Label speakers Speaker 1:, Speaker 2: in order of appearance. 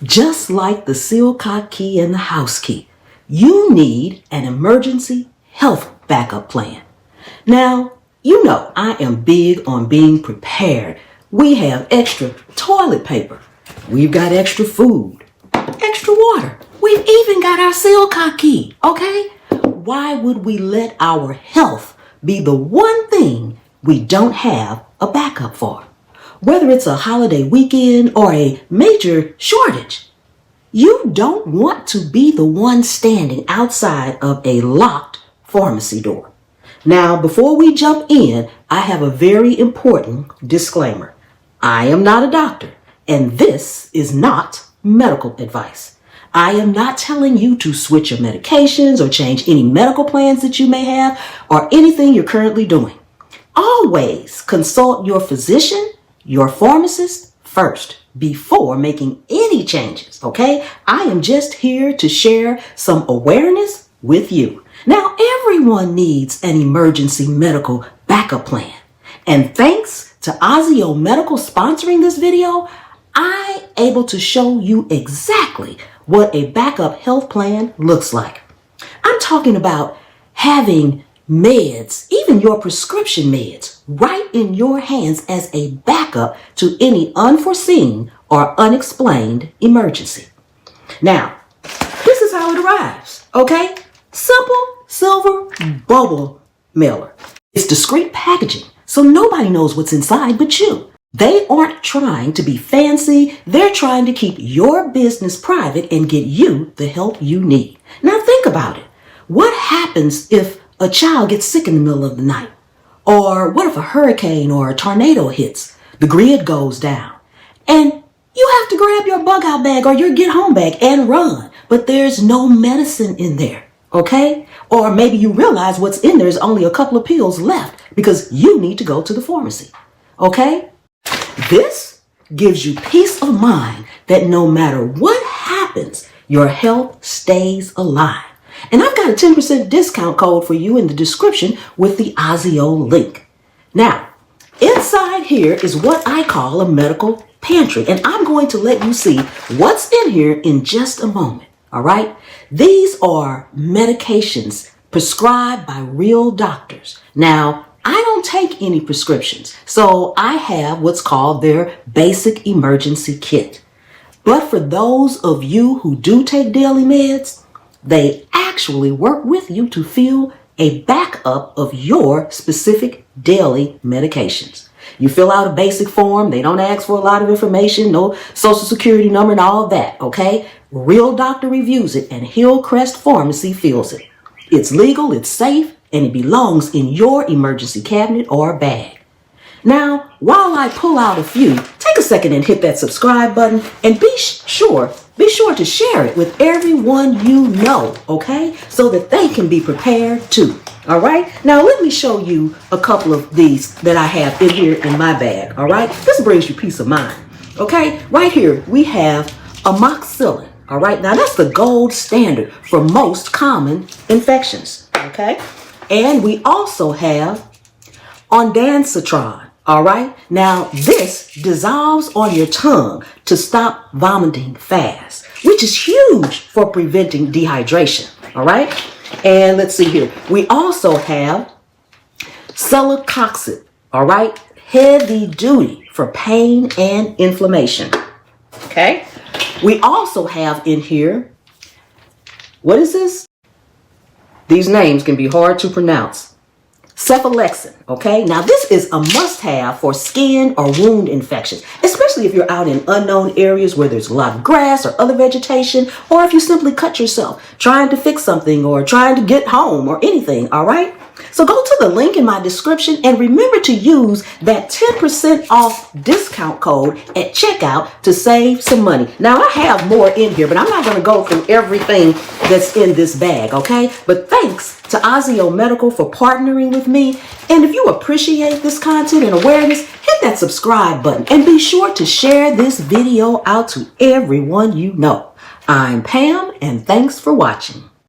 Speaker 1: Just like the Silcock key and the house key, you need an emergency health backup plan. Now, you know I am big on being prepared. We have extra toilet paper. We've got extra food, extra water. We've even got our Silcock key, okay? Why would we let our health be the one thing we don't have a backup for? Whether it's a holiday weekend or a major shortage, you don't want to be the one standing outside of a locked pharmacy door. Now, before we jump in, I have a very important disclaimer. I am not a doctor, and this is not medical advice. I am not telling you to switch your medications or change any medical plans that you may have or anything you're currently doing. Always consult your physician, your pharmacist first before making any changes, okay? I am just here to share some awareness with you. Now, everyone needs an emergency medical backup plan. And thanks to Ozio Medical sponsoring this video, I'm able to show you exactly what a backup health plan looks like. I'm talking about having meds, even your prescription meds, right in your hands as a backup to any unforeseen or unexplained emergency. Now, this is how it arrives, okay? Simple silver bubble mailer. It's discreet packaging, so nobody knows what's inside but you. They aren't trying to be fancy. They're trying to keep your business private and get you the help you need. Now think about it. What happens if a child gets sick in the middle of the night? Or what if a hurricane or a tornado hits? The grid goes down and you have to grab your bug out bag or your get home bag and run, but there's no medicine in there, okay? Or maybe you realize what's in there is only a couple of pills left because you need to go to the pharmacy, okay? This gives you peace of mind that no matter what happens, your health stays alive. And I've got a 10% discount code for you in the description with the Ozio link. Now, inside here is what I call a medical pantry, and I'm going to let you see what's in here in just a moment, all right? These are medications prescribed by real doctors. Now, I don't take any prescriptions, so I have what's called their basic emergency kit. But for those of you who do take daily meds, they actually work with you to fill a backup of your specific daily medications. You fill out a basic form. They don't ask for a lot of information, no social security number and all that, okay? Real doctor reviews it and Hillcrest Pharmacy fills it. It's legal, it's safe, and it belongs in your emergency cabinet or bag. Now, while I pull out a few, take a second and hit that subscribe button and be sure to share it with everyone you know, okay? So that they can be prepared too, all right? Now, let me show you a couple of these that I have in here in my bag, all right? This brings you peace of mind, okay? Right here, we have amoxicillin, all right? Now, that's the gold standard for most common infections, okay? And we also have ondansetron. All right. Now, this dissolves on your tongue to stop vomiting fast, which is huge for preventing dehydration. All right. And let's see here. We also have celecoxib. All right. Heavy duty for pain and inflammation. Okay. We also have in here, what is this? These names can be hard to pronounce. Cephalexin, okay? Now, this is a must-have for skin or wound infections, especially if you're out in unknown areas where there's a lot of grass or other vegetation, or if you simply cut yourself trying to fix something or trying to get home or anything, all right? So go to the link in my description and remember to use that 10% off discount code at checkout to save some money. Now, I have more in here, but I'm not going to go through everything that's in this bag, okay? But thanks to Ozio Medical for partnering with me. And if you appreciate this content and awareness, hit that subscribe button and be sure to share this video out to everyone you know. I'm Pam, and thanks for watching.